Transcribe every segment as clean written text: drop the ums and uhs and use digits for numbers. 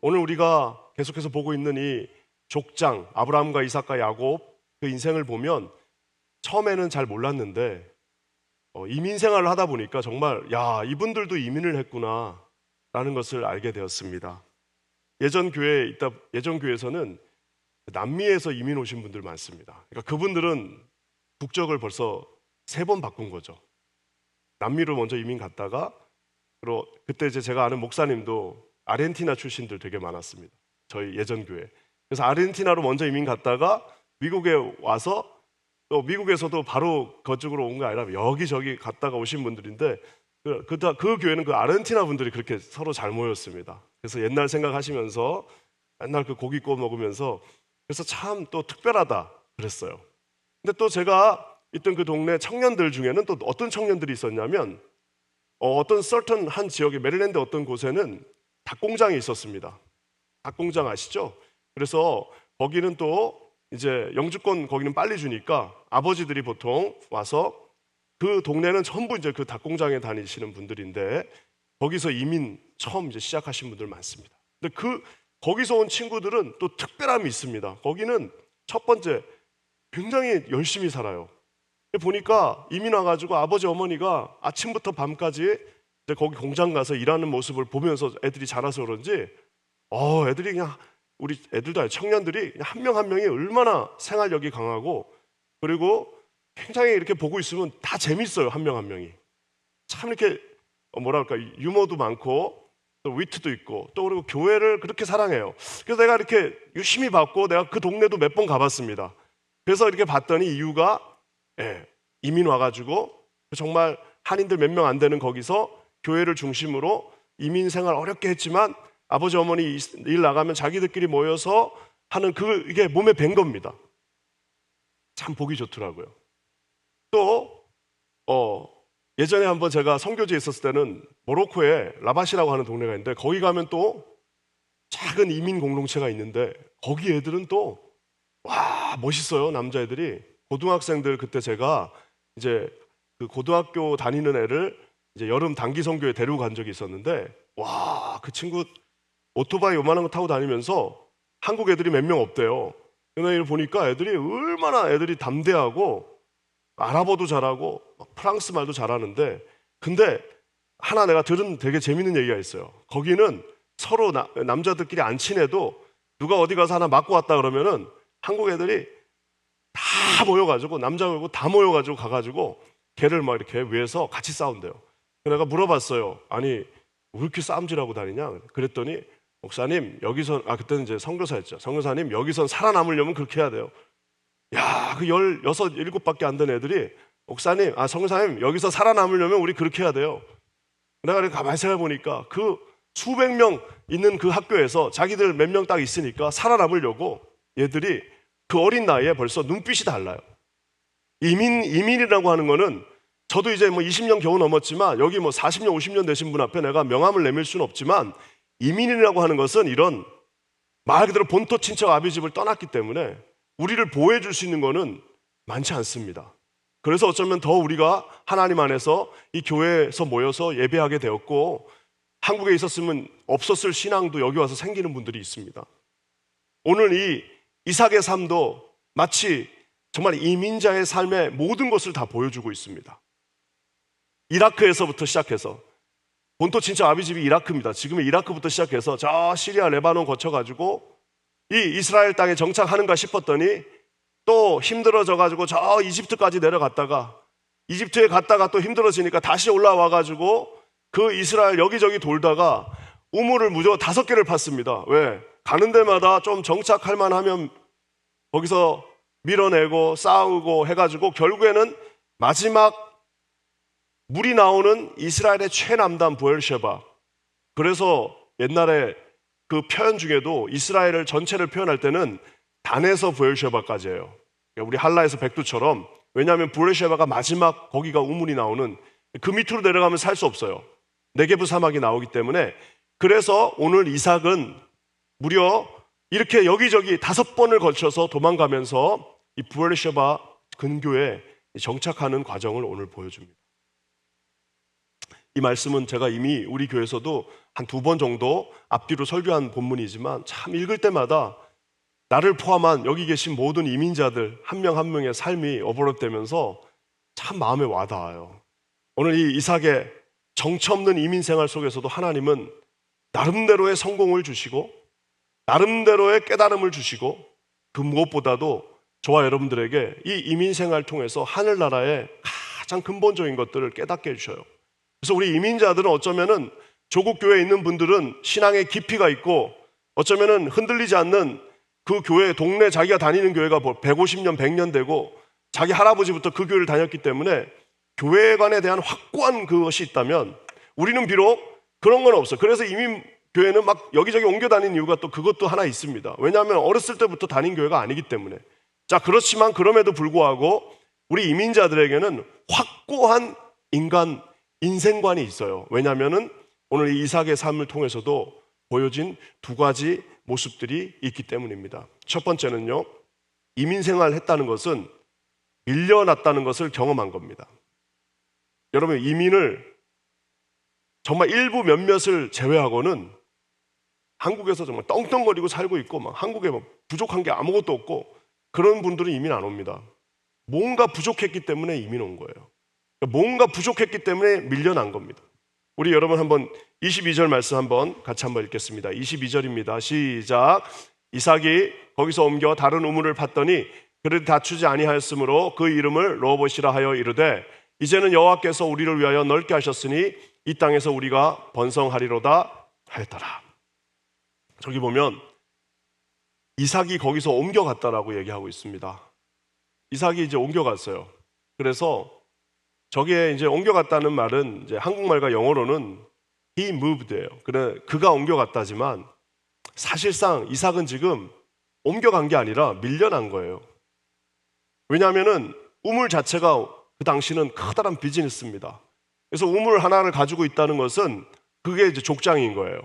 오늘 우리가 계속해서 보고 있는 이 족장, 아브라함과 이삭과 야곱 그 인생을 보면 처음에는 잘 몰랐는데 이민 생활을 하다 보니까 정말 이분들도 이민을 했구나 라는 것을 알게 되었습니다. 예전 교회에서는 남미에서 이민 오신 분들 많습니다. 그러니까 그분들은 국적을 벌써 3번 바꾼 거죠. 남미로 먼저 이민 갔다가 그때 제가 아는 목사님도 아르헨티나 출신들 되게 많았습니다. 저희 예전 교회. 그래서 아르헨티나로 먼저 이민 갔다가 미국에 와서 또 미국에서도 바로 그쪽으로 온 게 아니라 여기저기 갔다가 오신 분들인데 그 교회는 그 아르헨티나 분들이 그렇게 서로 잘 모였습니다. 그래서 옛날 생각하시면서 맨날 그 고기 구워 먹으면서 그래서 참 또 특별하다 그랬어요. 근데 또 제가 있던 그 동네 청년들 중에는 또 어떤 청년들이 있었냐면 어떤 certain 한 지역에 메릴랜드 어떤 곳에는 닭공장이 있었습니다. 닭공장 아시죠? 그래서 거기는 또 이제 영주권 거기는 빨리 주니까 아버지들이 보통 와서 그 동네는 전부 이제 그 닭공장에 다니시는 분들인데 거기서 이민 처음 이제 시작하신 분들 많습니다. 근데 거기서 온 친구들은 또 특별함이 있습니다. 거기는 첫 번째 굉장히 열심히 살아요. 보니까 이민 와가지고 아버지 어머니가 아침부터 밤까지 이제 거기 공장 가서 일하는 모습을 보면서 애들이 자라서 그런지 애들이 그냥 우리 애들도 아니고 청년들이 한 명 한 명이 얼마나 생활력이 강하고 그리고 굉장히 이렇게 보고 있으면 다 재밌어요. 한 명 한 명이 참 이렇게 뭐랄까 유머도 많고 또 위트도 있고 또 그리고 교회를 그렇게 사랑해요. 그래서 내가 이렇게 유심히 봤고 내가 그 동네도 몇 번 가봤습니다. 그래서 이렇게 봤더니 이유가 이민 와가지고 정말 한인들 몇 명 안 되는 거기서 교회를 중심으로 이민 생활 어렵게 했지만 아버지 어머니 일 나가면 자기들끼리 모여서 하는 이게 몸에 밴 겁니다. 참 보기 좋더라고요. 또 예전에 한번 제가 선교지에 있었을 때는 모로코에 라바시라고 하는 동네가 있는데 거기 가면 또 작은 이민 공동체가 있는데 거기 애들은 또 멋있어요. 남자애들이 고등학생들 그때 제가 이제 그 고등학교 다니는 애를 이제 여름 단기 선교에 데리고 간 적이 있었는데 그 친구 오토바이 요만한 거 타고 다니면서 한국 애들이 몇 명 없대요. 근데 보니까 애들이 담대하고 아랍어도 잘하고 프랑스 말도 잘하는데 근데 하나 내가 들은 되게 재밌는 얘기가 있어요. 거기는 서로 남자들끼리 안 친해도 누가 어디 가서 하나 맞고 왔다 그러면은 한국 애들이 다 모여가지고 남자 말고 다 모여가지고 가가지고 걔를 막 이렇게 위해서 같이 싸운대요. 내가 물어봤어요. 아니 왜 이렇게 싸움질하고 다니냐? 그랬더니 목사님 여기서 그때는 이제 선교사였죠. 선교사님 여기선 살아남으려면 그렇게 해야 돼요. 그 16, 17밖에 안 된 애들이 목사님, 선교사님 여기서 살아남으려면 우리 그렇게 해야 돼요. 내가 이렇게 가만히 생각해 보니까 그 수백 명 있는 그 학교에서 자기들 몇 명 딱 있으니까 살아남으려고 얘들이 그 어린 나이에 벌써 눈빛이 달라요. 이민이라고 하는 거는 저도 이제 20년 겨우 넘었지만 여기 40년, 50년 되신 분 앞에 내가 명함을 내밀 수는 없지만 이민이라고 하는 것은 이런 말 그대로 본토 친척 아비집을 떠났기 때문에 우리를 보호해 줄 수 있는 거는 많지 않습니다. 그래서 어쩌면 더 우리가 하나님 안에서 이 교회에서 모여서 예배하게 되었고 한국에 있었으면 없었을 신앙도 여기 와서 생기는 분들이 있습니다. 오늘 이 이삭의 삶도 마치 정말 이민자의 삶의 모든 것을 다 보여주고 있습니다. 이라크에서부터 시작해서 본토 친척 아비집이 이라크입니다. 지금의 이라크부터 시작해서 저 시리아 레바논 거쳐가지고 이 이스라엘 땅에 정착하는가 싶었더니 또 힘들어져가지고 저 이집트까지 내려갔다가 이집트에 갔다가 또 힘들어지니까 다시 올라와가지고 그 이스라엘 여기저기 돌다가 우물을 무조건 5개를 팠습니다. 왜? 가는 데마다 좀 정착할 만하면 거기서 밀어내고 싸우고 해가지고 결국에는 마지막 물이 나오는 이스라엘의 최남단 부엘셰바. 그래서 옛날에 그 표현 중에도 이스라엘을 전체를 표현할 때는 단에서 부엘셰바까지예요. 우리 할라에서 백두처럼. 왜냐하면 부엘셰바가 마지막 거기가 우물이 나오는 그 밑으로 내려가면 살 수 없어요. 네게브 사막이 나오기 때문에. 그래서 오늘 이삭은 무려 이렇게 여기저기 5번을 거쳐서 도망가면서 이 부엘셰바 근교에 정착하는 과정을 오늘 보여줍니다. 이 말씀은 제가 이미 우리 교회에서도 한 2번 정도 앞뒤로 설교한 본문이지만 참 읽을 때마다 나를 포함한 여기 계신 모든 이민자들 한 명 한 명의 삶이 어버릇되면서 참 마음에 와닿아요. 오늘 이 이삭의 정처 없는 이민 생활 속에서도 하나님은 나름대로의 성공을 주시고 나름대로의 깨달음을 주시고 그 무엇보다도 저와 여러분들에게 이 이민 생활을 통해서 하늘나라의 가장 근본적인 것들을 깨닫게 해주셔요. 그래서 우리 이민자들은 어쩌면은 조국 교회에 있는 분들은 신앙의 깊이가 있고 어쩌면은 흔들리지 않는 그 교회 동네 자기가 다니는 교회가 150년 100년 되고 자기 할아버지부터 그 교회를 다녔기 때문에 교회관에 대한 확고한 그것이 있다면 우리는 비록 그런 건 없어. 그래서 이민 교회는 막 여기저기 옮겨 다니는 이유가 또 그것도 하나 있습니다. 왜냐하면 어렸을 때부터 다닌 교회가 아니기 때문에. 자, 그렇지만 그럼에도 불구하고 우리 이민자들에게는 확고한 인생관이 있어요. 왜냐하면은 오늘 이 이삭의 삶을 통해서도 보여진 2가지 모습들이 있기 때문입니다. 첫 번째는요, 이민 생활을 했다는 것은 밀려났다는 것을 경험한 겁니다. 여러분, 이민을 정말 일부 몇몇을 제외하고는 한국에서 정말 떵떵거리고 살고 있고 막 한국에 막 부족한 게 아무것도 없고 그런 분들은 이민 안 옵니다. 뭔가 부족했기 때문에 이민 온 거예요. 뭔가 부족했기 때문에 밀려난 겁니다. 우리 여러분 한번 22절 말씀 한번 같이 한번 읽겠습니다. 22절입니다. 시작. 이삭이 거기서 옮겨 다른 우물을 팠더니 그를 다추지 아니하였으므로 그 이름을 르호봇이라 하여 이르되 이제는 여호와께서 우리를 위하여 넓게 하셨으니 이 땅에서 우리가 번성하리로다 하였더라. 저기 보면 이삭이 거기서 옮겨갔다라고 얘기하고 있습니다. 이삭이 이제 옮겨갔어요. 그래서 저기에 이제 옮겨갔다는 말은 이제 한국말과 영어로는 he moved예요. 그래 그가 옮겨갔다지만 사실상 이삭은 지금 옮겨간 게 아니라 밀려난 거예요. 왜냐하면은 우물 자체가 그 당시는 커다란 비즈니스입니다. 그래서 우물 하나를 가지고 있다는 것은 그게 이제 족장인 거예요.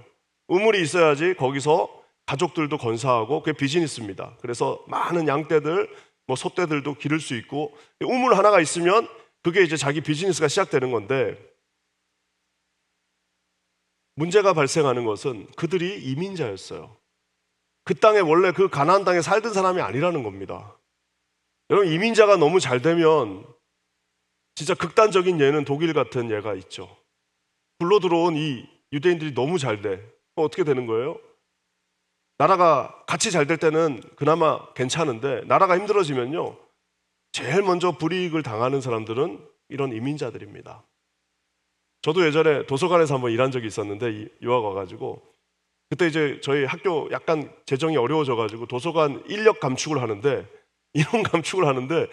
우물이 있어야지 거기서 가족들도 건사하고 그게 비즈니스입니다. 그래서 많은 양떼들, 뭐 소떼들도 기를 수 있고 우물 하나가 있으면 그게 이제 자기 비즈니스가 시작되는 건데 문제가 발생하는 것은 그들이 이민자였어요. 그 땅에 원래 그 가나안 땅에 살던 사람이 아니라는 겁니다. 여러분 이민자가 너무 잘 되면 진짜 극단적인 예는 독일 같은 예가 있죠. 불러 들어온 이 유대인들이 너무 잘 돼. 어떻게 되는 거예요? 나라가 같이 잘 될 때는 그나마 괜찮은데 나라가 힘들어지면요. 제일 먼저 불이익을 당하는 사람들은 이런 이민자들입니다. 저도 예전에 도서관에서 한번 일한 적이 있었는데 유학 와가지고 그때 이제 저희 학교 약간 재정이 어려워져가지고 도서관 인력 감축을 하는데 인원 감축을 하는데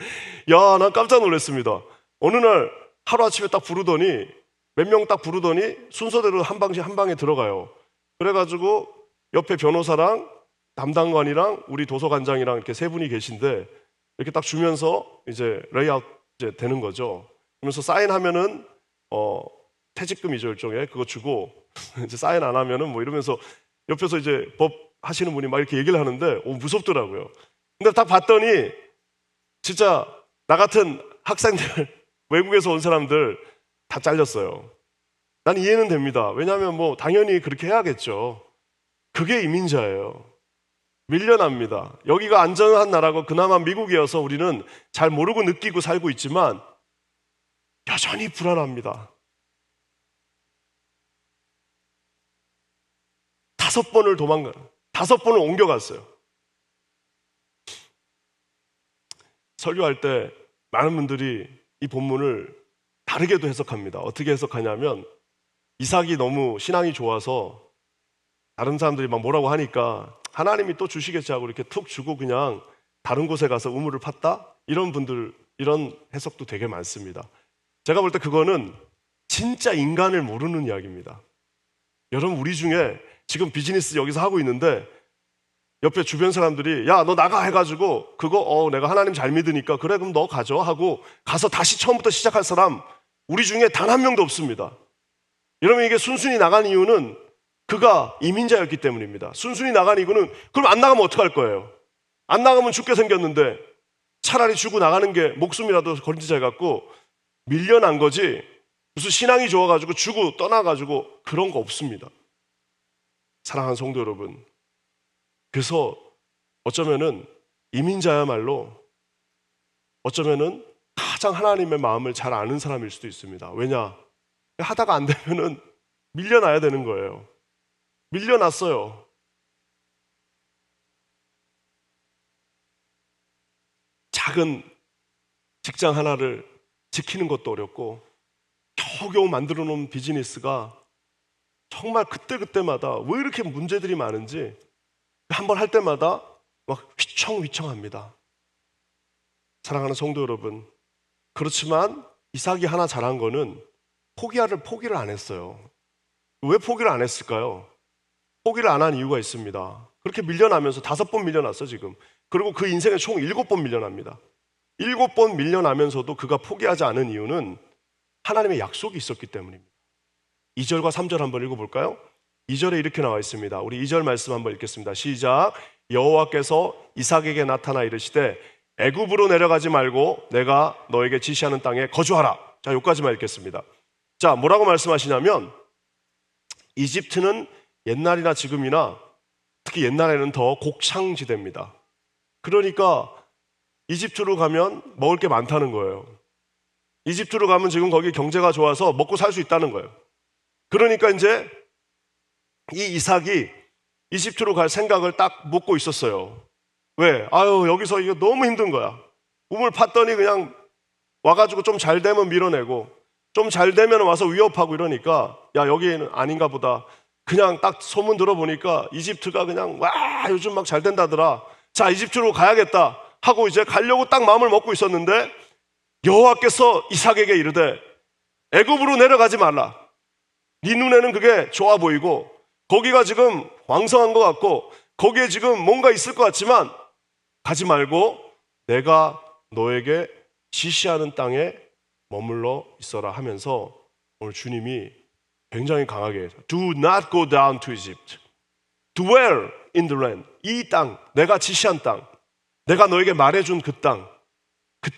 야, 난 깜짝 놀랐습니다. 어느 날 하루아침에 딱 부르더니 몇 명 딱 부르더니 순서대로 한 방에 들어가요. 그래가지고 옆에 변호사랑 담당관이랑 우리 도서관장이랑 이렇게 3분이 계신데 이렇게 딱 주면서 이제 레이아웃 이제 되는 거죠. 그러면서 사인하면은 퇴직금이죠 일종의 그거 주고 이제 사인 안 하면은 뭐 이러면서 옆에서 이제 법 하시는 분이 막 이렇게 얘기를 하는데 무섭더라고요. 근데 딱 봤더니 진짜 나 같은 학생들 외국에서 온 사람들 다 잘렸어요. 난 이해는 됩니다. 왜냐하면 뭐 당연히 그렇게 해야겠죠. 그게 이민자예요. 밀려납니다. 여기가 안전한 나라고 그나마 미국이어서 우리는 잘 모르고 느끼고 살고 있지만 여전히 불안합니다. 5번을 5번을 옮겨갔어요. 설교할 때 많은 분들이 이 본문을 다르게도 해석합니다. 어떻게 해석하냐면 이삭이 너무 신앙이 좋아서 다른 사람들이 막 뭐라고 하니까 하나님이 또 주시겠지 하고 이렇게 툭 주고 그냥 다른 곳에 가서 우물을 팠다? 이런 해석도 되게 많습니다. 제가 볼 때 그거는 진짜 인간을 모르는 이야기입니다. 여러분 우리 중에 지금 비즈니스 여기서 하고 있는데 옆에 주변 사람들이 야, 너 나가 해가지고 그거 내가 하나님 잘 믿으니까 그래 그럼 너 가져 하고 가서 다시 처음부터 시작할 사람 우리 중에 단 한 명도 없습니다. 여러분 이게 순순히 나간 이유는 그가 이민자였기 때문입니다. 순순히 나간 이유는 그럼 안 나가면 어떡할 거예요? 안 나가면 죽게 생겼는데 차라리 주고 나가는 게 목숨이라도 걸리자 해갖고 밀려난 거지 무슨 신앙이 좋아가지고 주고 떠나가지고 그런 거 없습니다. 사랑하는 성도 여러분, 그래서 어쩌면은 이민자야말로 어쩌면은 가장 하나님의 마음을 잘 아는 사람일 수도 있습니다. 왜냐? 하다가 안 되면은 밀려나야 되는 거예요. 밀려났어요. 작은 직장 하나를 지키는 것도 어렵고 겨우겨우 만들어 놓은 비즈니스가 정말 그때그때마다 왜 이렇게 문제들이 많은지 한번 할 때마다 막 휘청휘청합니다. 사랑하는 성도 여러분, 그렇지만 이삭이 하나 잘한 거는 포기를 안 했어요. 왜 포기를 안 했을까요? 포기를 안 한 이유가 있습니다. 그렇게 밀려나면서 5번 밀려났어 지금. 그리고 그 인생에 총 7번 밀려납니다. 7번 밀려나면서도 그가 포기하지 않은 이유는 하나님의 약속이 있었기 때문입니다. 2절과 3절 한번 읽어볼까요? 2절에 이렇게 나와 있습니다. 우리 2절 말씀 한번 읽겠습니다. 시작. 여호와께서 이삭에게 나타나 이르시되 애굽으로 내려가지 말고 내가 너에게 지시하는 땅에 거주하라. 자, 여기까지만 읽겠습니다. 자, 뭐라고 말씀하시냐면 이집트는 옛날이나 지금이나 특히 옛날에는 더 곡창지대입니다. 그러니까 이집트로 가면 먹을 게 많다는 거예요. 이집트로 가면 지금 거기 경제가 좋아서 먹고 살 수 있다는 거예요. 그러니까 이제 이 이삭이 이집트로 갈 생각을 딱 먹고 있었어요. 왜? 여기서 이거 너무 힘든 거야. 우물 팠더니 그냥 와가지고 좀 잘 되면 밀어내고 좀 잘 되면 와서 위협하고 이러니까 야, 여기는 아닌가 보다. 그냥 딱 소문 들어보니까 이집트가 그냥 와, 요즘 막 잘 된다더라. 자, 이집트로 가야겠다 하고 이제 가려고 딱 마음을 먹고 있었는데 여호와께서 이삭에게 이르되 애굽으로 내려가지 말라. 네 눈에는 그게 좋아 보이고 거기가 지금 왕성한 것 같고 거기에 지금 뭔가 있을 것 같지만 가지 말고 내가 너에게 지시하는 땅에 머물러 있어라 하면서 오늘 주님이 굉장히 강하게 Do not go down to Egypt. Dwell in the land. 이 땅, 내가 지시한 땅, 내가 너에게 말해준 그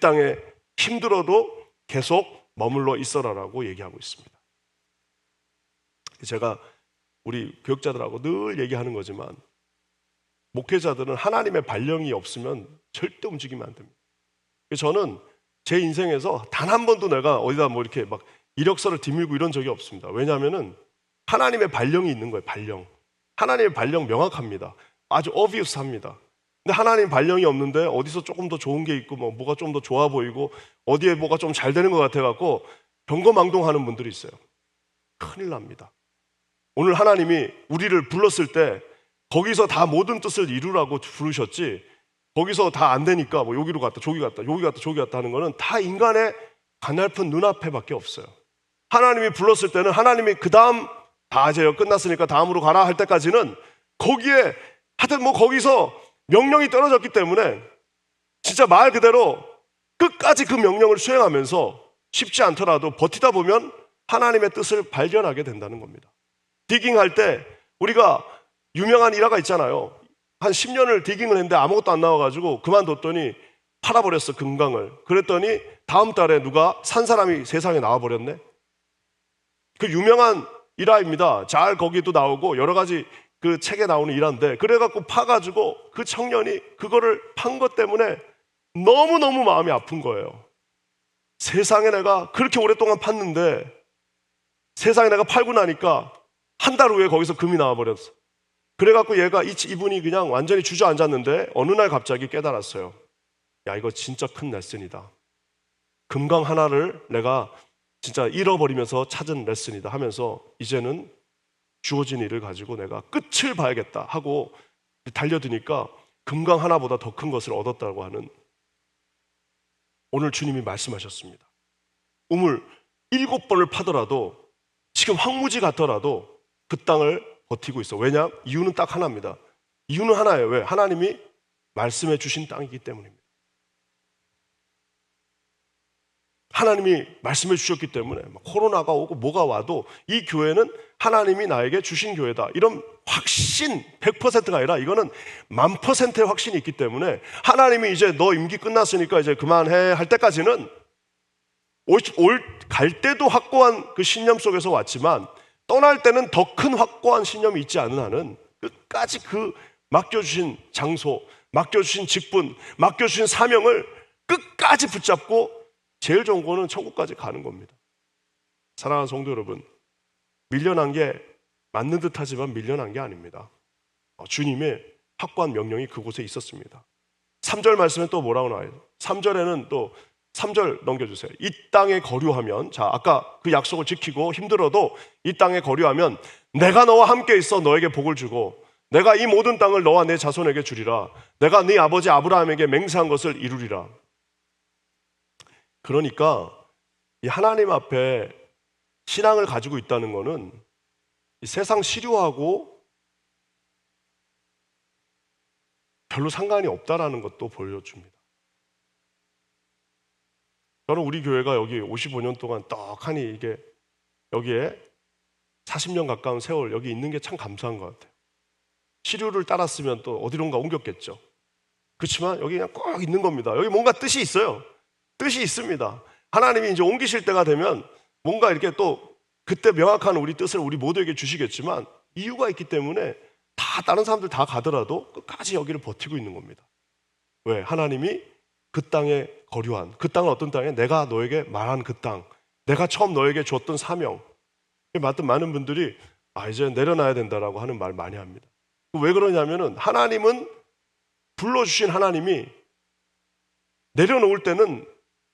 땅에 힘들어도 계속 머물러 있어라라고 얘기하고 있습니다. 제가 우리 교육자들하고 늘 얘기하는 거지만 목회자들은 하나님의 발령이 없으면 절대 움직이면 안 됩니다. 저는 제 인생에서 단 한 번도 내가 어디다 뭐 이렇게 막 이력서를 뒤밀고 이런 적이 없습니다. 왜냐하면은 하나님의 발령이 있는 거예요. 발령. 하나님의 발령 명확합니다. 아주 obvious합니다. 근데 하나님 발령이 없는데 어디서 조금 더 좋은 게 있고 뭐가 좀 더 좋아 보이고 어디에 뭐가 좀 잘 되는 것 같아갖고 경거망동하는 분들이 있어요. 큰일 납니다. 오늘 하나님이 우리를 불렀을 때 거기서 다 모든 뜻을 이루라고 부르셨지 거기서 다 안 되니까 뭐 여기로 갔다 저기 갔다 여기 갔다 저기 갔다 하는 거는 다 인간의 가냘픈 눈앞에밖에 없어요. 하나님이 불렀을 때는 하나님이 그 다음 다 이제 끝났으니까 다음으로 가라 할 때까지는 거기에 하여튼 뭐 거기서 명령이 떨어졌기 때문에 진짜 말 그대로 끝까지 그 명령을 수행하면서 쉽지 않더라도 버티다 보면 하나님의 뜻을 발견하게 된다는 겁니다. 디깅할 때 우리가 유명한 일화가 있잖아요. 한 10년을 디깅을 했는데 아무것도 안 나와가지고 그만뒀더니 팔아버렸어, 금강을. 그랬더니 다음 달에 누가 산 사람이 세상에 나와버렸네. 그 유명한 일화입니다. 잘 거기도 나오고 여러 가지 그 책에 나오는 일화인데 그래갖고 파가지고 그 청년이 그거를 판 것 때문에 너무너무 마음이 아픈 거예요. 세상에 내가 그렇게 오랫동안 팠는데 세상에 내가 팔고 나니까 한 달 후에 거기서 금이 나와버렸어. 그래갖고 이분이 그냥 완전히 주저앉았는데 어느 날 갑자기 깨달았어요. 야, 이거 진짜 큰 레슨이다. 금강 하나를 내가 진짜 잃어버리면서 찾은 레슨이다 하면서 이제는 주어진 일을 가지고 내가 끝을 봐야겠다 하고 달려드니까 금강 하나보다 더 큰 것을 얻었다고 하는 오늘 주님이 말씀하셨습니다. 우물 7번을 파더라도 지금 황무지 같더라도 그 땅을 버티고 있어. 왜냐? 이유는 딱 하나입니다. 이유는 하나예요. 왜? 하나님이 말씀해 주신 땅이기 때문입니다. 하나님이 말씀해 주셨기 때문에 코로나가 오고 뭐가 와도 이 교회는 하나님이 나에게 주신 교회다. 이런 확신 100%가 아니라 이거는 1000%의 확신이 있기 때문에 하나님이 이제 너 임기 끝났으니까 이제 그만해 할 때까지는 갈 때도 확고한 그 신념 속에서 왔지만 떠날 때는 더 큰 확고한 신념이 있지 않은 한은 끝까지 그 맡겨주신 장소, 맡겨주신 직분, 맡겨주신 사명을 끝까지 붙잡고 제일 좋은 거는 천국까지 가는 겁니다. 사랑하는 성도 여러분, 밀려난 게 맞는 듯 하지만 밀려난 게 아닙니다. 주님의 확고한 명령이 그곳에 있었습니다. 3절 말씀에 또 뭐라고 나와요? 3절에는 또 3절 넘겨주세요. 이 땅에 거류하면, 자, 아까 그 약속을 지키고 힘들어도 이 땅에 거류하면 내가 너와 함께 있어 너에게 복을 주고 내가 이 모든 땅을 너와 내 자손에게 주리라. 내가 네 아버지 아브라함에게 맹세한 것을 이루리라. 그러니까 이 하나님 앞에 신앙을 가지고 있다는 것은 이 세상 시류하고 별로 상관이 없다라는 것도 보여줍니다. 저는 우리 교회가 여기 55년 동안 떡하니 이게 여기에 40년 가까운 세월 여기 있는 게 참 감사한 것 같아요. 시류를 따랐으면 또 어디론가 옮겼겠죠. 그렇지만 여기 그냥 꼭 있는 겁니다. 여기 뭔가 뜻이 있어요. 뜻이 있습니다. 하나님이 이제 옮기실 때가 되면 뭔가 이렇게 또 그때 명확한 우리 뜻을 우리 모두에게 주시겠지만 이유가 있기 때문에 다 다른 사람들 다 가더라도 끝까지 여기를 버티고 있는 겁니다. 왜? 하나님이 그 땅에 거류한, 그 땅은 어떤 땅에 내가 너에게 말한 그 땅, 내가 처음 너에게 줬던 사명. 많은 분들이 이제 내려놔야 된다라고 하는 말 많이 합니다. 왜 그러냐면은 하나님은 불러주신 하나님이 내려놓을 때는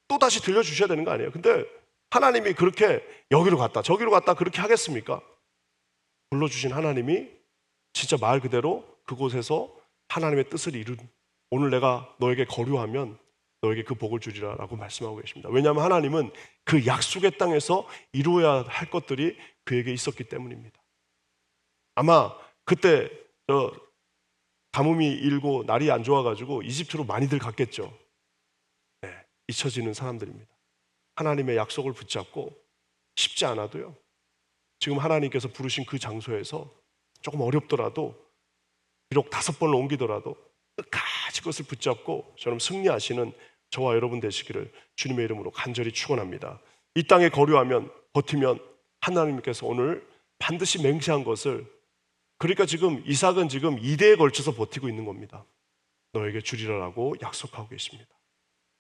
또 다시 들려주셔야 되는 거 아니에요. 근데 하나님이 그렇게 여기로 갔다 저기로 갔다 그렇게 하겠습니까? 불러주신 하나님이 진짜 말 그대로 그곳에서 하나님의 뜻을 이룬, 오늘 내가 너에게 거류하면 너에게 그 복을 주리라 라고 말씀하고 계십니다. 왜냐하면 하나님은 그 약속의 땅에서 이루어야 할 것들이 그에게 있었기 때문입니다. 아마 그때 가뭄이 일고 날이 안 좋아가지고 이집트로 많이들 갔겠죠. 네, 잊혀지는 사람들입니다. 하나님의 약속을 붙잡고 쉽지 않아도요, 지금 하나님께서 부르신 그 장소에서 조금 어렵더라도 비록 5번을 옮기더라도 끝까지 그것을 붙잡고 저는 승리하시는 저와 여러분 되시기를 주님의 이름으로 간절히 축원합니다. 이 땅에 거류하면, 버티면 하나님께서 오늘 반드시 맹세한 것을, 그러니까 지금 이삭은 지금 2대에 걸쳐서 버티고 있는 겁니다. 너에게 주리라라고 약속하고 계십니다.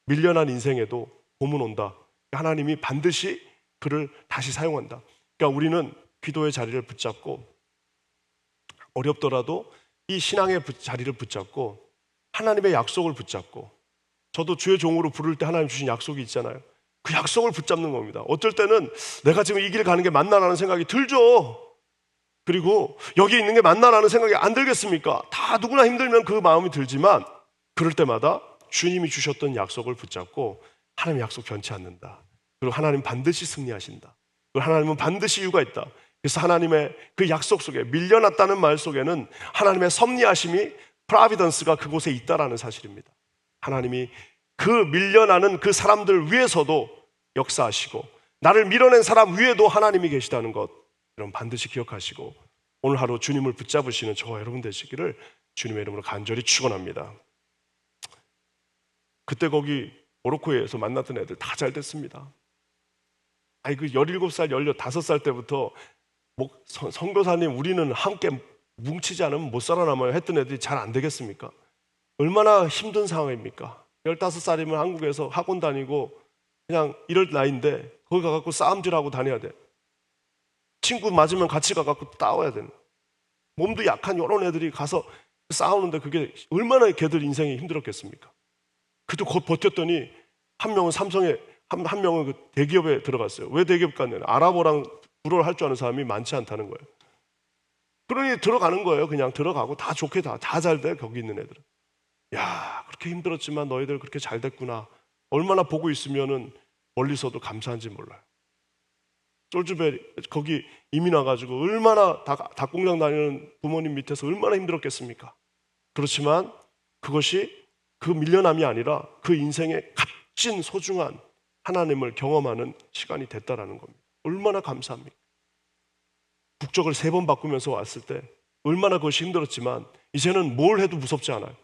밀려난 인생에도 봄은 온다. 하나님이 반드시 그를 다시 사용한다. 그러니까 우리는 기도의 자리를 붙잡고 어렵더라도 이 신앙의 자리를 붙잡고 하나님의 약속을 붙잡고, 저도 주의 종으로 부를 때 하나님 주신 약속이 있잖아요. 그 약속을 붙잡는 겁니다. 어쩔 때는 내가 지금 이 길 가는 게 맞나라는 생각이 들죠. 그리고 여기 있는 게 맞나라는 생각이 안 들겠습니까? 다 누구나 힘들면 그 마음이 들지만 그럴 때마다 주님이 주셨던 약속을 붙잡고 하나님 약속 변치 않는다. 그리고 하나님 반드시 승리하신다. 그리고 하나님은 반드시 이유가 있다. 그래서 하나님의 그 약속 속에, 밀려났다는 말 속에는 하나님의 섭리하심이, 프라비던스가 그곳에 있다라는 사실입니다. 하나님이 그 밀려나는 그 사람들 위에서도 역사하시고 나를 밀어낸 사람 위에도 하나님이 계시다는 것, 여러분 반드시 기억하시고 오늘 하루 주님을 붙잡으시는 저와 여러분 되시기를 주님의 이름으로 간절히 축원합니다. 그때 거기 모로코에서 만났던 애들 다 잘 됐습니다. 그 17살, 15살 때부터 선교사님 우리는 함께 뭉치지 않으면 못 살아남아요 했던 애들이 잘 안 되겠습니까? 얼마나 힘든 상황입니까? 15살이면 한국에서 학원 다니고 그냥 이럴 나이인데 거기 가갖고 싸움질하고 다녀야 돼. 친구 맞으면 같이 가갖고 싸워야 되는, 몸도 약한 이런 애들이 가서 싸우는데 그게 얼마나 걔들 인생이 힘들었겠습니까? 그래도 곧 버텼더니 한 명은 삼성에, 한 명은 그 대기업에 들어갔어요. 왜 대기업 갔냐? 아랍어랑 불어를 할 줄 아는 사람이 많지 않다는 거예요. 그러니 들어가는 거예요. 그냥 들어가고 다 좋게 다 잘 돼. 거기 있는 애들은. 야, 그렇게 힘들었지만 너희들 그렇게 잘 됐구나. 얼마나 보고 있으면은 멀리서도 감사한지 몰라요. 쫄주베리 거기 이민 와가지고 얼마나 닭공장 다니는 부모님 밑에서 얼마나 힘들었겠습니까? 그렇지만 그것이 그 밀려남이 아니라 그 인생의 값진 소중한 하나님을 경험하는 시간이 됐다라는 겁니다. 얼마나 감사합니까? 국적을 3번 바꾸면서 왔을 때 얼마나 그것이 힘들었지만 이제는 뭘 해도 무섭지 않아요.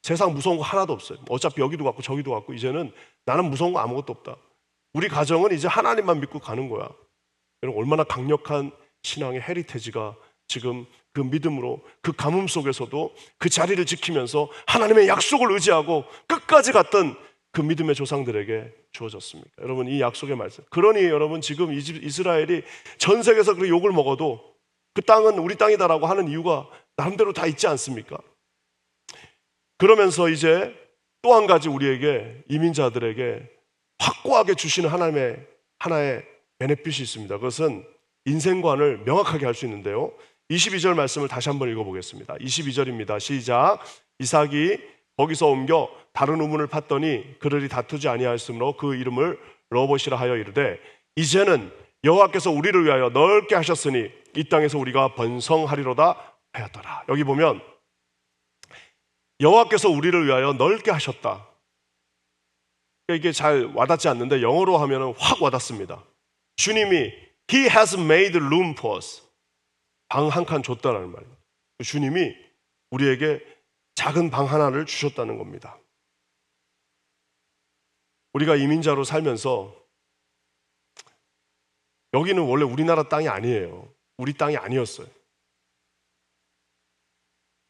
세상 무서운 거 하나도 없어요. 어차피 여기도 갔고 저기도 갔고 이제는 나는 무서운 거 아무것도 없다. 우리 가정은 이제 하나님만 믿고 가는 거야. 여러분, 얼마나 강력한 신앙의 헤리테지가 지금 그 믿음으로 그 가뭄 속에서도 그 자리를 지키면서 하나님의 약속을 의지하고 끝까지 갔던 그 믿음의 조상들에게 주어졌습니까? 여러분, 이 약속의 말씀. 그러니 여러분, 지금 이스라엘이 전 세계에서 그 욕을 먹어도 그 땅은 우리 땅이다라고 하는 이유가 나름대로 다 있지 않습니까? 그러면서 이제 또 한 가지 우리에게, 이민자들에게 확고하게 주시는 하나님의 하나의 베네핏이 있습니다. 그것은 인생관을 명확하게 할 수 있는데요. 22절 말씀을 다시 한번 읽어보겠습니다. 22절입니다. 시작. 이삭이 거기서 옮겨 다른 우문을 팠더니 그들이 다투지 아니하였으므로 그 이름을 러봇이라 하여 이르되, 이제는 여호와께서 우리를 위하여 넓게 하셨으니 이 땅에서 우리가 번성하리로다 하였더라. 여기 보면 여호와께서 우리를 위하여 넓게 하셨다. 이게 잘 와닿지 않는데 영어로 하면 확 와닿습니다. 주님이 He has made room for us. 방 한 칸 줬다라는 말입니다. 주님이 우리에게 작은 방 하나를 주셨다는 겁니다. 우리가 이민자로 살면서 여기는 원래 우리나라 땅이 아니에요. 우리 땅이 아니었어요.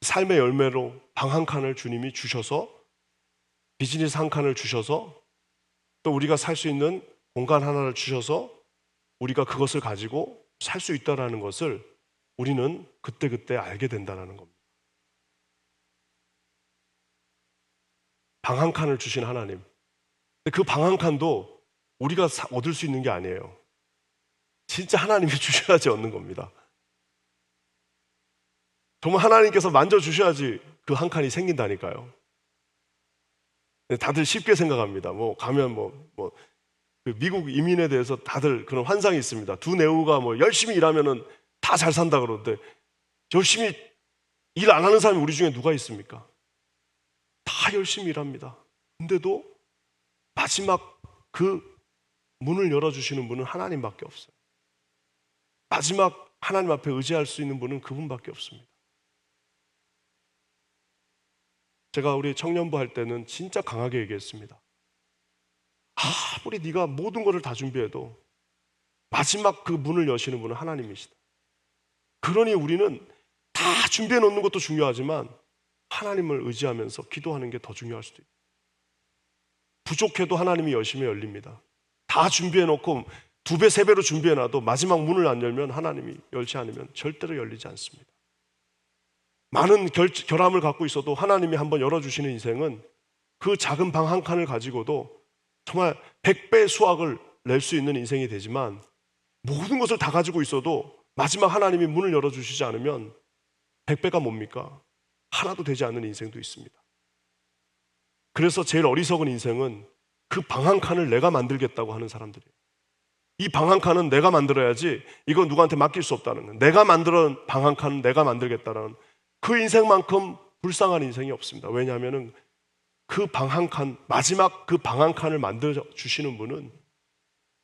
삶의 열매로 방 한 칸을 주님이 주셔서, 비즈니스 한 칸을 주셔서, 또 우리가 살 수 있는 공간 하나를 주셔서 우리가 그것을 가지고 살 수 있다는 것을 우리는 그때그때 알게 된다는 겁니다. 방 한 칸을 주신 하나님. 그 방 한 칸도 우리가 얻을 수 있는 게 아니에요. 진짜 하나님이 주셔야지 얻는 겁니다. 정말 하나님께서 만져주셔야지 그 한 칸이 생긴다니까요. 다들 쉽게 생각합니다. 가면 그 미국 이민에 대해서 다들 그런 환상이 있습니다. 두 내우가 열심히 일하면은 다 잘 산다 그러는데, 열심히 일 안 하는 사람이 우리 중에 누가 있습니까? 다 열심히 일합니다. 근데도 마지막 그 문을 열어주시는 분은 하나님밖에 없어요. 마지막 하나님 앞에 의지할 수 있는 분은 그분밖에 없습니다. 제가 우리 청년부 할 때는 진짜 강하게 얘기했습니다. 아무리 네가 모든 것을 다 준비해도 마지막 그 문을 여시는 분은 하나님이시다. 그러니 우리는 다 준비해 놓는 것도 중요하지만 하나님을 의지하면서 기도하는 게 더 중요할 수도 있고, 부족해도 하나님이 여시면 열립니다. 다 준비해 놓고 2배, 3배로 준비해 놔도 마지막 문을 안 열면, 하나님이 열지 않으면 절대로 열리지 않습니다. 많은 결함을 갖고 있어도 하나님이 한번 열어주시는 인생은 그 작은 방 한 칸을 가지고도 정말 100배의 수확을 낼 수 있는 인생이 되지만, 모든 것을 다 가지고 있어도 마지막 하나님이 문을 열어주시지 않으면 100배가 뭡니까? 하나도 되지 않는 인생도 있습니다. 그래서 제일 어리석은 인생은 그 방 한 칸을 내가 만들겠다고 하는 사람들이에요. 이 방 한 칸은 내가 만들어야지, 이거 누구한테 맡길 수 없다는 거예요. 내가 만들어 방 한 칸은 내가 만들겠다는, 그 인생만큼 불쌍한 인생이 없습니다. 왜냐하면 그 방 한 칸, 마지막 그 방 한 칸을 만들어 주시는 분은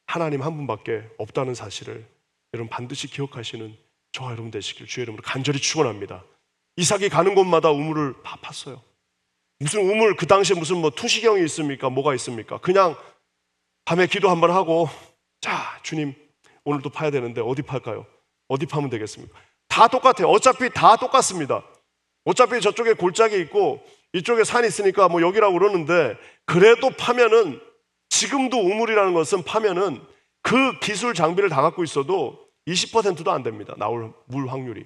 하나님 한 분밖에 없다는 사실을 여러분 반드시 기억하시는 저와 여러분 되시길 주의 이름으로 간절히 축원합니다. 이삭이 가는 곳마다 우물을 팠어요. 무슨 우물, 그 당시에 무슨 투시경이 있습니까? 뭐가 있습니까? 그냥 밤에 기도 한번 하고, 자, 주님 오늘도 파야 되는데 어디 팔까요? 어디 파면 되겠습니까? 다 똑같아요. 어차피 다 똑같습니다. 어차피 저쪽에 골짜기 있고 이쪽에 산이 있으니까 여기라고 그러는데, 그래도 파면은, 지금도 우물이라는 것은 파면은 그 기술 장비를 다 갖고 있어도 20%도 안 됩니다. 나올 물 확률이.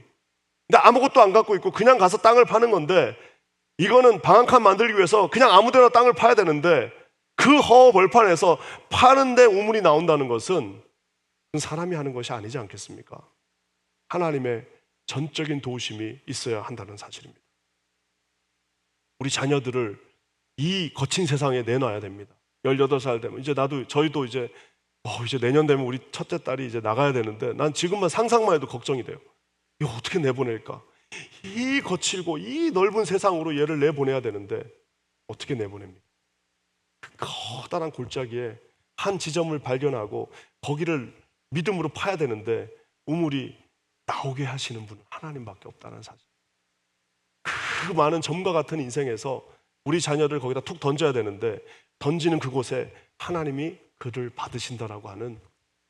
근데 아무것도 안 갖고 있고 그냥 가서 땅을 파는 건데, 이거는 방 한 칸 만들기 위해서 그냥 아무데나 땅을 파야 되는데, 그 허허벌판에서 파는데 우물이 나온다는 것은 사람이 하는 것이 아니지 않겠습니까? 하나님의 전적인 도우심이 있어야 한다는 사실입니다. 우리 자녀들을 이 거친 세상에 내놔야 됩니다. 18살 되면 이제 저희도 이제 내년 되면 우리 첫째 딸이 이제 나가야 되는데, 난 지금만 상상만 해도 걱정이 돼요. 이거 어떻게 내보낼까? 이 거칠고 이 넓은 세상으로 얘를 내보내야 되는데 어떻게 내보냅니까? 그 커다란 골짜기에 한 지점을 발견하고 거기를 믿음으로 파야 되는데 우물이 나오게 하시는 분은 하나님밖에 없다는 사실. 그 많은 점과 같은 인생에서 우리 자녀를 거기다 툭 던져야 되는데, 던지는 그곳에 하나님이 그를 받으신다라고 하는,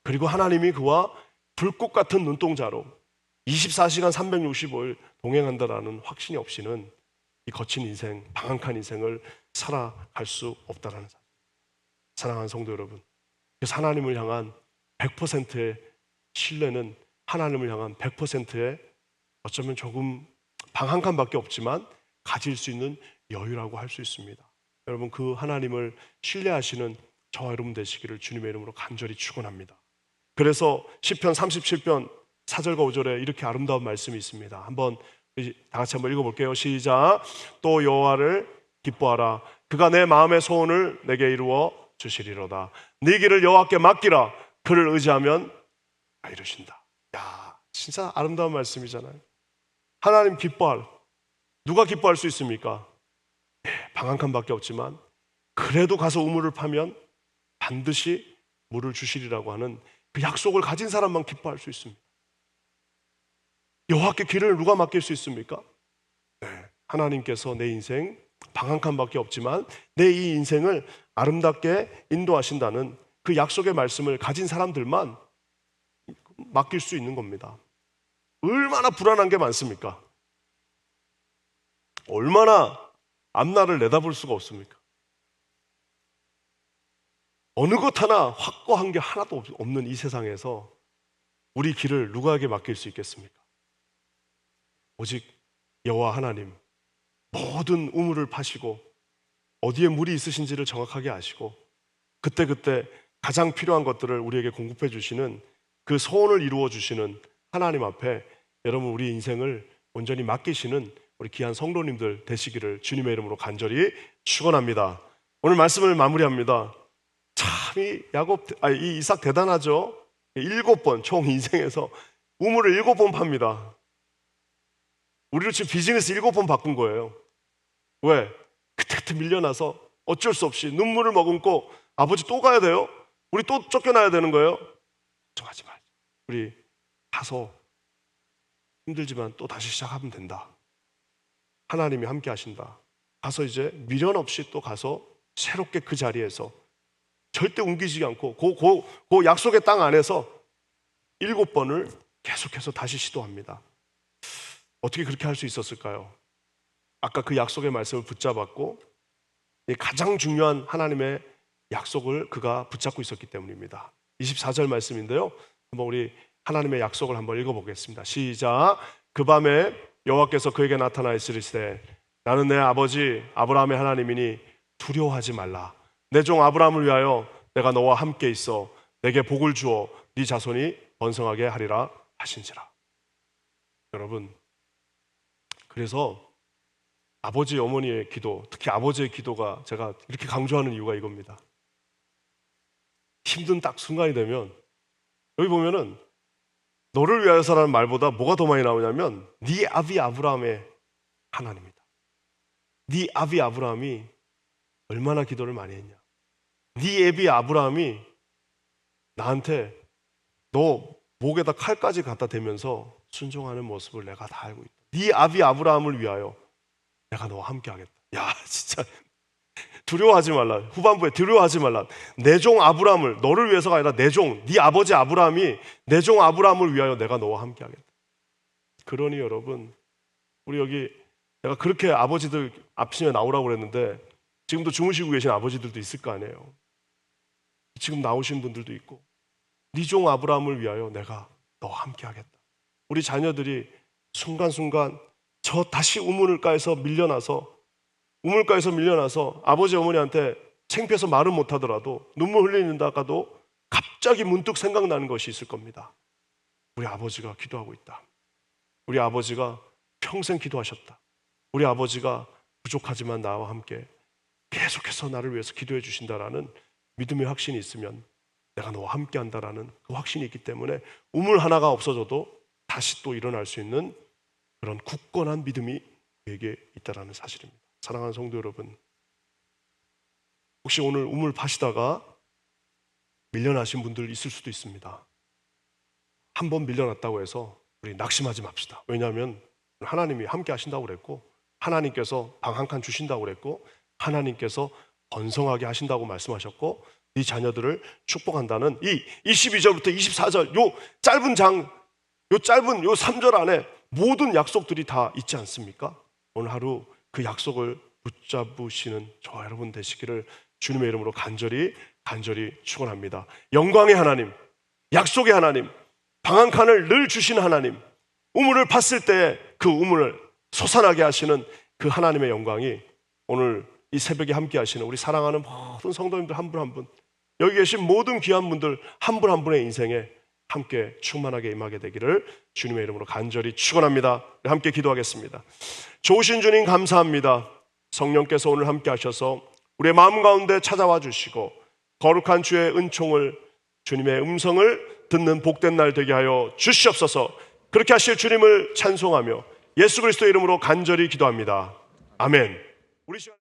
그리고 하나님이 그와 불꽃 같은 눈동자로 24시간 365일 동행한다라는 확신이 없이는 이 거친 인생, 방황한 인생을 살아갈 수 없다라는 사실. 사랑하는 성도 여러분, 그래서 하나님을 향한 100%의 신뢰는 하나님을 향한 100%의 어쩌면 조금 방한칸밖에 없지만 가질 수 있는 여유라고 할 수 있습니다. 여러분, 그 하나님을 신뢰하시는 저와 여러분 되시기를 주님의 이름으로 간절히 축원합니다. 그래서 시편 37편 4절과 5절에 이렇게 아름다운 말씀이 있습니다. 한번 다 같이 한번 읽어볼게요. 시작. 또 여호와를 기뻐하라. 그가 내 마음의 소원을 내게 이루어 주시리로다. 네 길을 여호와께 맡기라. 그를 의지하면 다 이루신다. 야, 진짜 아름다운 말씀이잖아요. 하나님 기뻐할, 누가 기뻐할 수 있습니까? 방 한 칸밖에 없지만 그래도 가서 우물을 파면 반드시 물을 주시리라고 하는 그 약속을 가진 사람만 기뻐할 수 있습니다. 여호와께 길을 누가 맡길 수 있습니까? 하나님께서 내 인생 방 한 칸밖에 없지만 내 이 인생을 아름답게 인도하신다는 그 약속의 말씀을 가진 사람들만 맡길 수 있는 겁니다. 얼마나 불안한 게 많습니까? 얼마나 앞날을 내다볼 수가 없습니까? 어느 것 하나 확고한 게 하나도 없는 이 세상에서 우리 길을 누구에게 맡길 수 있겠습니까? 오직 여호와 하나님, 모든 우물을 파시고 어디에 물이 있으신지를 정확하게 아시고 그때그때 가장 필요한 것들을 우리에게 공급해 주시는 그 소원을 이루어 주시는 하나님 앞에 여러분 우리 인생을 온전히 맡기시는 우리 귀한 성도님들 되시기를 주님의 이름으로 간절히 축원합니다. 오늘 말씀을 마무리합니다. 참 이 이삭 대단하죠. 7번 총 인생에서 우물을 7번 팝니다. 우리로 지금 비즈니스 7번 바꾼 거예요. 왜? 그때 밀려나서 어쩔 수 없이 눈물을 머금고 아버지 또 가야 돼요? 우리 또 쫓겨나야 되는 거예요? 걱정하지 말자. 우리 가서 힘들지만 또 다시 시작하면 된다. 하나님이 함께 하신다. 가서 이제 미련 없이 또 가서 새롭게 그 자리에서 절대 옮기지 않고 그 약속의 땅 안에서 7번을 계속해서 다시 시도합니다. 어떻게 그렇게 할 수 있었을까요? 아까 그 약속의 말씀을 붙잡았고 가장 중요한 하나님의 약속을 그가 붙잡고 있었기 때문입니다. 24절 말씀인데요. 한번 우리 하나님의 약속을 한번 읽어보겠습니다. 시작. 그 밤에 여호와께서 그에게 나타나 이르시되 나는 내 아버지 아브라함의 하나님이니 두려워하지 말라. 내 종 아브라함을 위하여 내가 너와 함께 있어 내게 복을 주어 네 자손이 번성하게 하리라 하신지라. 여러분, 그래서 아버지 어머니의 기도, 특히 아버지의 기도가 제가 이렇게 강조하는 이유가 이겁니다. 힘든 딱 순간이 되면 여기 보면은 너를 위하여서라는 말보다 뭐가 더 많이 나오냐면 네 아비 아브라함의 하나님이다. 네 아비 아브라함이 얼마나 기도를 많이 했냐. 네 애비 아브라함이 나한테 너 목에다 칼까지 갖다 대면서 순종하는 모습을 내가 다 알고 있다. 네 아비 아브라함을 위하여 내가 너와 함께 하겠다. 야, 진짜 두려워하지 말라. 후반부에 두려워하지 말라. 내 종 아브라함을, 너를 위해서가 아니라 내 종, 네 아버지 아브라함이 내 종 아브라함을 위하여 내가 너와 함께 하겠다. 그러니 여러분, 우리 여기 내가 그렇게 아버지들 아침에 나오라고 그랬는데 지금도 주무시고 계신 아버지들도 있을 거 아니에요. 지금 나오신 분들도 있고 네 종 아브라함을 위하여 내가 너와 함께 하겠다. 우리 자녀들이 순간순간 저 다시 우물가에서 밀려나서 아버지 어머니한테 창피해서 말은 못하더라도 눈물 흘리는다가도 갑자기 문득 생각나는 것이 있을 겁니다. 우리 아버지가 기도하고 있다. 우리 아버지가 평생 기도하셨다. 우리 아버지가 부족하지만 나와 함께 계속해서 나를 위해서 기도해 주신다라는 믿음의 확신이 있으면 내가 너와 함께 한다라는 그 확신이 있기 때문에 우물 하나가 없어져도 다시 또 일어날 수 있는 그런 굳건한 믿음이 그에게 있다라는 사실입니다. 사랑하는 성도 여러분, 혹시 오늘 우물 파시다가 밀려나신 분들 있을 수도 있습니다. 한 번 밀려났다고 해서 우리 낙심하지 맙시다. 왜냐하면 하나님이 함께 하신다고 그랬고 하나님께서 방 한 칸 주신다고 그랬고 하나님께서 번성하게 하신다고 말씀하셨고 네 자녀들을 축복한다는 이 22절부터 24절 요 짧은 요 3절 안에 모든 약속들이 다 있지 않습니까? 오늘 하루 그 약속을 붙잡으시는 저와 여러분 되시기를 주님의 이름으로 간절히 축원합니다. 영광의 하나님, 약속의 하나님, 방한칸을 늘 주시는 하나님, 우물을 팠을 때 그 우물을 솟아나게 하시는 그 하나님의 영광이 오늘 이 새벽에 함께 하시는 우리 사랑하는 모든 성도님들 한 분 한 분, 여기 계신 모든 귀한 분들 한 분 한 분의 인생에 함께 충만하게 임하게 되기를 주님의 이름으로 간절히 축원합니다. 함께 기도하겠습니다. 좋으신 주님 감사합니다. 성령께서 오늘 함께 하셔서 우리의 마음 가운데 찾아와 주시고 거룩한 주의 은총을, 주님의 음성을 듣는 복된 날 되게 하여 주시옵소서. 그렇게 하실 주님을 찬송하며 예수 그리스도의 이름으로 간절히 기도합니다. 아멘. 우리 시간